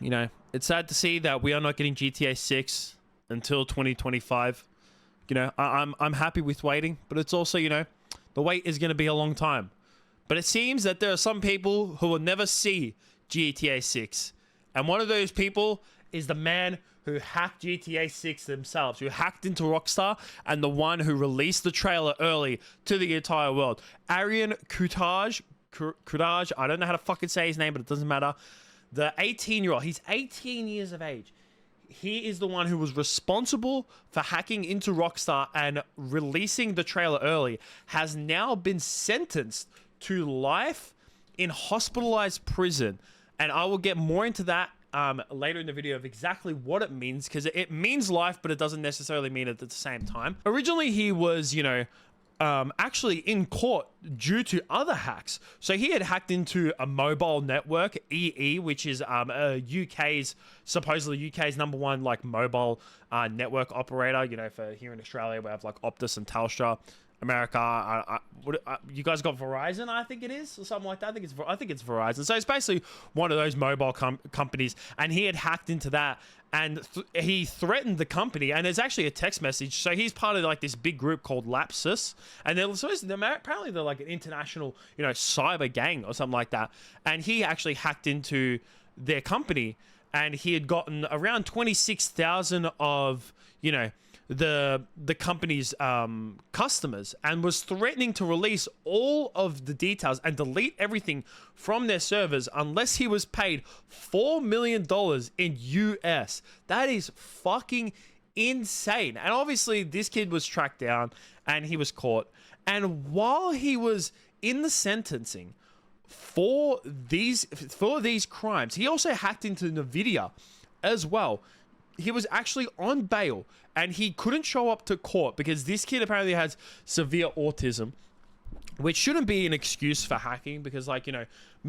You know, it's sad to see that we are not getting GTA 6 until 2025. You know, I'm happy with waiting, but it's also, you know, the wait is going to be a long time. But it seems that there are some people who will never see GTA 6. And one of those people is the man who hacked GTA 6 themselves, who hacked into Rockstar, and the one who released the trailer early to the entire world. Arian Kutage, I don't know how to fucking say his name, but it doesn't matter. The 18-year-old, he's 18 years of age. He is the one who was responsible for hacking into Rockstar and releasing the trailer early, has now been sentenced to life in hospitalized prison. And I will get more into that later in the video of exactly what it means, because it means life, but it doesn't necessarily mean it at the same time. Originally, he was, you know, actually in court due to other hacks. So he had hacked into a mobile network, EE, which is supposedly UK's #1 like mobile network operator. You know, for here in Australia, we have like Optus and Telstra. America, you guys got Verizon, I think it is, or something like that. I think it's Verizon. So it's basically one of those mobile companies, and he had hacked into that, and he threatened the company. And there's actually a text message. So he's part of like this big group called Lapsus, and apparently they're like an international, you know, cyber gang or something like that. And he actually hacked into their company, and he had gotten around 26,000 of, you know, the company's customers, and was threatening to release all of the details and delete everything from their servers unless he was paid $4 million in US. That is fucking insane. And obviously this kid was tracked down and he was caught. And while he was in the sentencing for these crimes, he also hacked into NVIDIA as well. He was actually on bail and he couldn't show up to court because this kid apparently has severe autism, which shouldn't be an excuse for hacking, because, like, you know,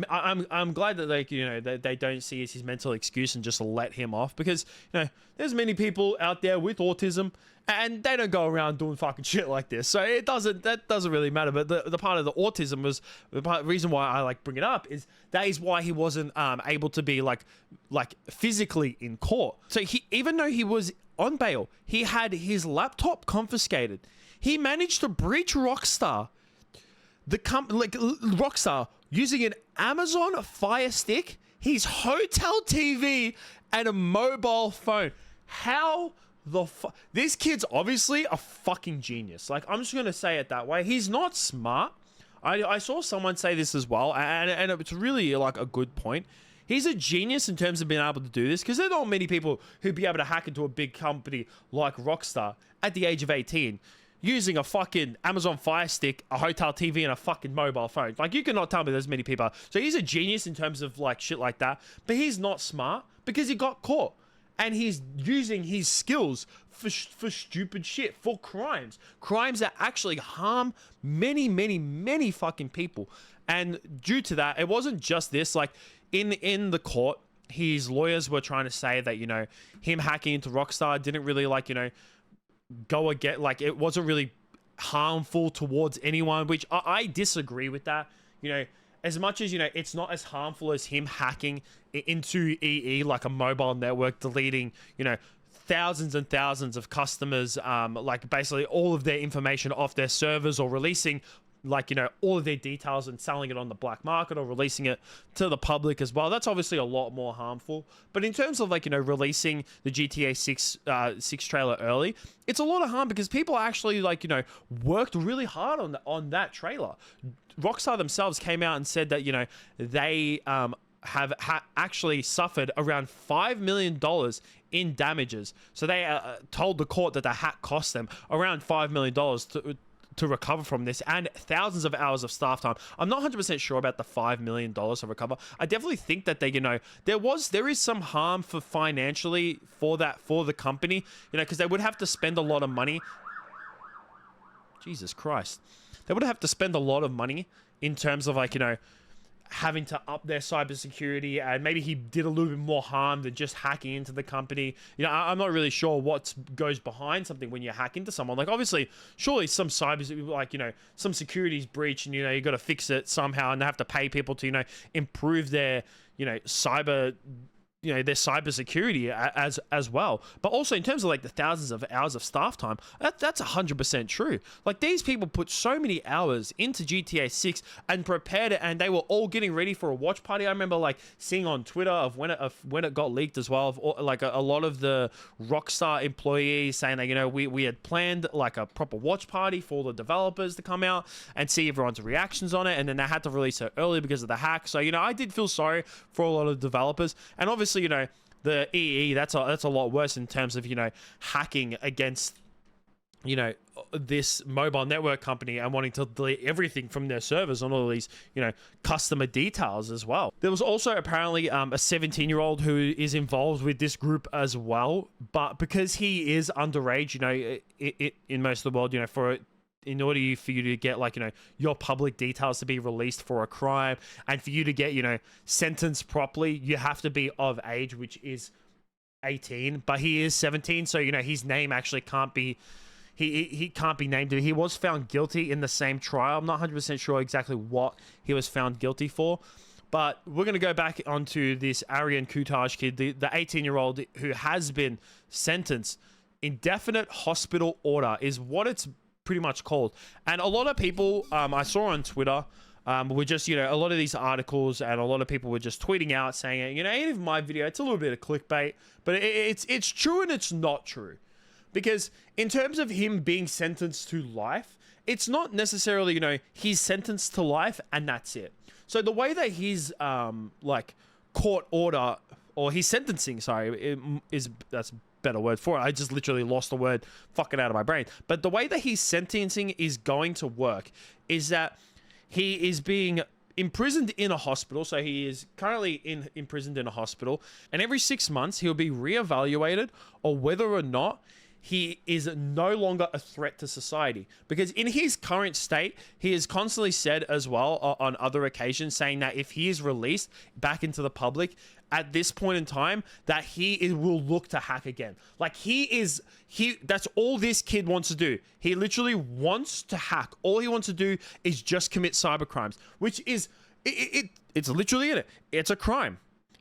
I'm glad that, like, you know, they don't see as his mental excuse and just let him off, because, you know, there's many people out there with autism and they don't go around doing fucking shit like this. So that doesn't really matter. But the part of the autism was the reason why I like bring it up is that is why he wasn't able to be like physically in court. So even though he was on bail, he had his laptop confiscated. He managed to breach Rockstar. Rockstar using an Amazon Fire Stick, his hotel TV, and a mobile phone. How the fuck? This kid's obviously a fucking genius. Like, I'm just gonna say it that way. He's not smart. I saw someone say this as well, and it's really like a good point. He's a genius in terms of being able to do this, because there are not many people who'd be able to hack into a big company like Rockstar at the age of 18. Using a fucking Amazon Fire Stick, a hotel TV, and a fucking mobile phone. Like, you cannot tell me there's many people. So he's a genius in terms of like shit like that, but he's not smart because he got caught, and he's using his skills for stupid shit, for crimes that actually harm many fucking people. And due to that, it wasn't just this. Like, in the court, his lawyers were trying to say that, you know, him hacking into Rockstar didn't really, like, you know, go again, like, it wasn't really harmful towards anyone, which I disagree with that. You know, as much as, you know, it's not as harmful as him hacking into EE, like a mobile network, deleting, you know, thousands and thousands of customers, like basically all of their information off their servers, or releasing, like, you know, all of their details and selling it on the black market, or releasing it to the public as well. That's obviously a lot more harmful. But in terms of, like, you know, releasing the GTA 6 trailer early, it's a lot of harm, because people actually, like, you know, worked really hard on that trailer. Rockstar themselves came out and said that, you know, they have actually suffered around $5 million in damages. So they told the court that the hack cost them around $5 million to recover from this, and thousands of hours of staff time. I'm not 100% sure about the $5 million to recover. I definitely think that they, you know, there is some harm for financially for the company, you know, because they would have to spend a lot of money. Jesus Christ. They would have to spend a lot of money in terms of, like, you know, having to up their cybersecurity, and maybe he did a little bit more harm than just hacking into the company. You know, I'm not really sure what goes behind something when you hack into someone. Like, obviously, surely some cyber, like, you know, some security's breach, and, you know, you got to fix it somehow, and they have to pay people to, you know, improve their, you know, cyber, you know, their cybersecurity as well. But also in terms of like the thousands of hours of staff time, that's 100% true. Like these people put so many hours into GTA 6 and prepared it, and they were all getting ready for a watch party. I remember like seeing on Twitter of when it got leaked as well, of like a lot of the Rockstar employees saying that, you know, we had planned like a proper watch party for the developers to come out and see everyone's reactions on it, and then they had to release it early because of the hack. So, you know, I did feel sorry for a lot of developers, and obviously, you know, the EE, that's a lot worse in terms of, you know, hacking against, you know, this mobile network company and wanting to delete everything from their servers on all these, you know, customer details as well. There was also apparently a 17-year-old who is involved with this group as well, but because he is underage, you know, in most of the world, you know, in order for you to get, like, you know, your public details to be released for a crime and for you to get, you know, sentenced properly, you have to be of age, which is 18, but he is 17. So, you know, his name actually can't be, he can't be named. He was found guilty in the same trial. I'm not 100% sure exactly what he was found guilty for, but we're going to go back onto this Aryan Kutaj kid, the 18-year-old who has been sentenced. Indefinite hospital order is what it's pretty much called. And a lot of people I saw on Twitter were just, you know, a lot of these articles and a lot of people were just tweeting out saying, you know, even my video, it's a little bit of clickbait, but it's true and it's not true. Because in terms of him being sentenced to life, it's not necessarily, you know, he's sentenced to life and that's it. So the way that his like court order, or his sentencing, sorry, that's better word for it. I just literally lost the word fucking out of my brain. But the way that his sentencing is going to work is that he is being imprisoned in a hospital. So he is currently imprisoned in a hospital, and every 6 months he'll be reevaluated on whether or not he is no longer a threat to society. Because in his current state, he has constantly said as well on other occasions, saying that if he is released back into the public at this point in time, that he will look to hack again. Like that's all this kid wants to do. He literally wants to hack. All he wants to do is just commit cyber crimes, which is, it's literally in it. It's a crime.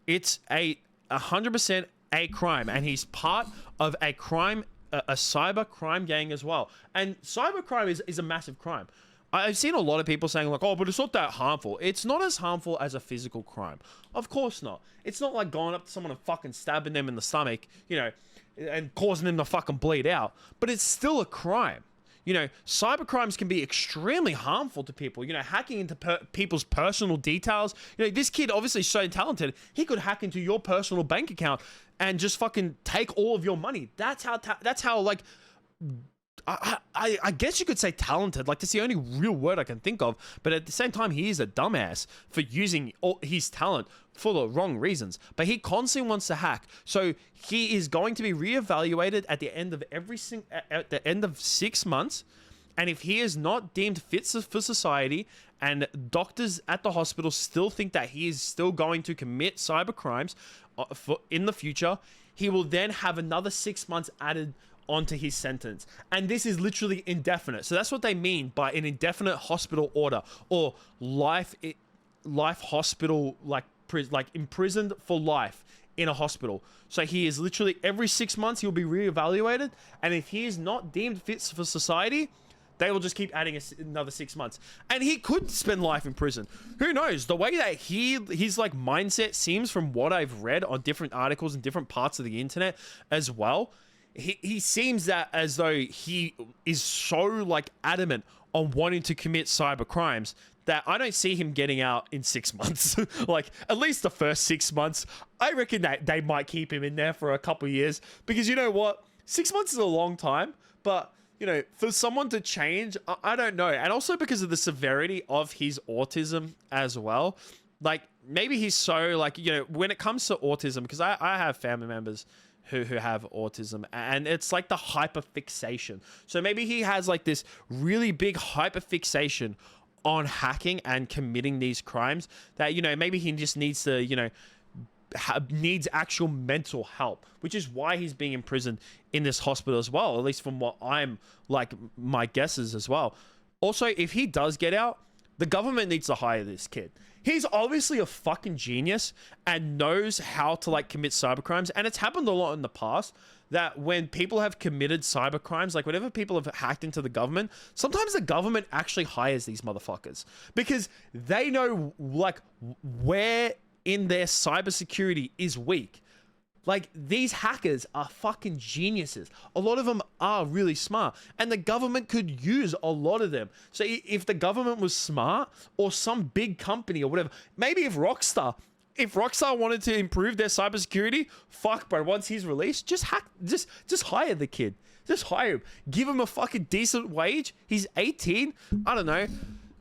It's 100% a crime, and he's part of a crime, a cyber crime gang as well. And cyber crime is a massive crime. I've seen a lot of people saying like, oh, but it's not that harmful. It's not as harmful as a physical crime. Of course not. It's not like going up to someone and fucking stabbing them in the stomach, you know, and causing them to fucking bleed out. But it's still a crime. You know, cyber crimes can be extremely harmful to people. You know, hacking into people's personal details. You know, this kid obviously is so talented. He could hack into your personal bank account and just fucking take all of your money. That's how like, I guess you could say talented. Like, that's the only real word I can think of. But at the same time, he is a dumbass for using all his talent for the wrong reasons. But he constantly wants to hack. So he is going to be reevaluated at the end of at the end of 6 months. And if he is not deemed fit for society, and doctors at the hospital still think that he is still going to commit cyber crimes in the future, he will then have another 6 months added onto his sentence. And this is literally indefinite. So that's what they mean by an indefinite hospital order, or life hospital, like imprisoned for life in a hospital. So he is literally every 6 months he'll be reevaluated, and if he is not deemed fit for society, they will just keep adding another 6 months. And he could spend life in prison. Who knows? The way that his like mindset seems, from what I've read on different articles and different parts of the internet as well, he seems that as though he is so like adamant on wanting to commit cyber crimes that I don't see him getting out in 6 months. Like, at least the first 6 months, I reckon that they might keep him in there for a couple of years, because you know what? 6 months is a long time, but you know, for someone to change, I don't know. And also because of the severity of his autism as well. Like, maybe he's so like, you know, when it comes to autism, because I have family members who have autism, and it's like the hyperfixation. So maybe he has like this really big hyperfixation on hacking and committing these crimes that, you know, maybe he just needs to, you know, needs actual mental help, which is why he's being imprisoned in this hospital as well, at least from what I'm like, my guesses as well. Also, if he does get out, The government needs to hire this kid. He's obviously a fucking genius and knows how to like commit cybercrimes. And it's happened a lot in the past that when people have committed cybercrimes, like whenever people have hacked into the government, sometimes the government actually hires these motherfuckers because they know like where in their cybersecurity is weak. Like, these hackers are fucking geniuses. A lot of them are really smart, and the government could use a lot of them. So if the government was smart, or some big company or whatever, maybe if Rockstar wanted to improve their cybersecurity, fuck, bro, once he's released, just hire the kid. Just hire him. Give him a fucking decent wage. He's 18. I don't know.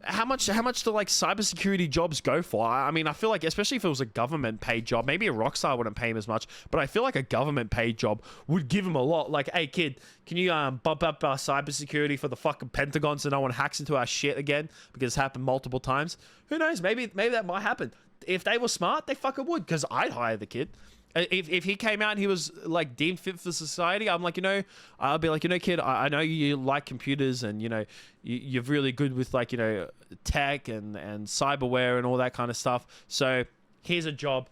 How much do like cybersecurity jobs go for? I mean, I feel like, especially if it was a government paid job, maybe a Rockstar wouldn't pay him as much, but I feel like a government paid job would give him a lot. Like, hey kid, can you bump up our cybersecurity for the fucking Pentagon so no one hacks into our shit again? Because it's happened multiple times. Who knows? Maybe that might happen. If they were smart, they fucking would, because I'd hire the kid. If he came out and he was like deemed fit for society, I'm like, I'll be like, kid, I know you like computers and, you're really good with like, tech and cyberware and all that kind of stuff. So here's a job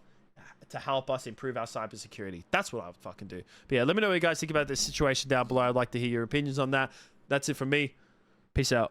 to help us improve our cybersecurity. That's what I would fucking do. But yeah, let me know what you guys think about this situation down below. I'd like to hear your opinions on that. That's it from me. Peace out.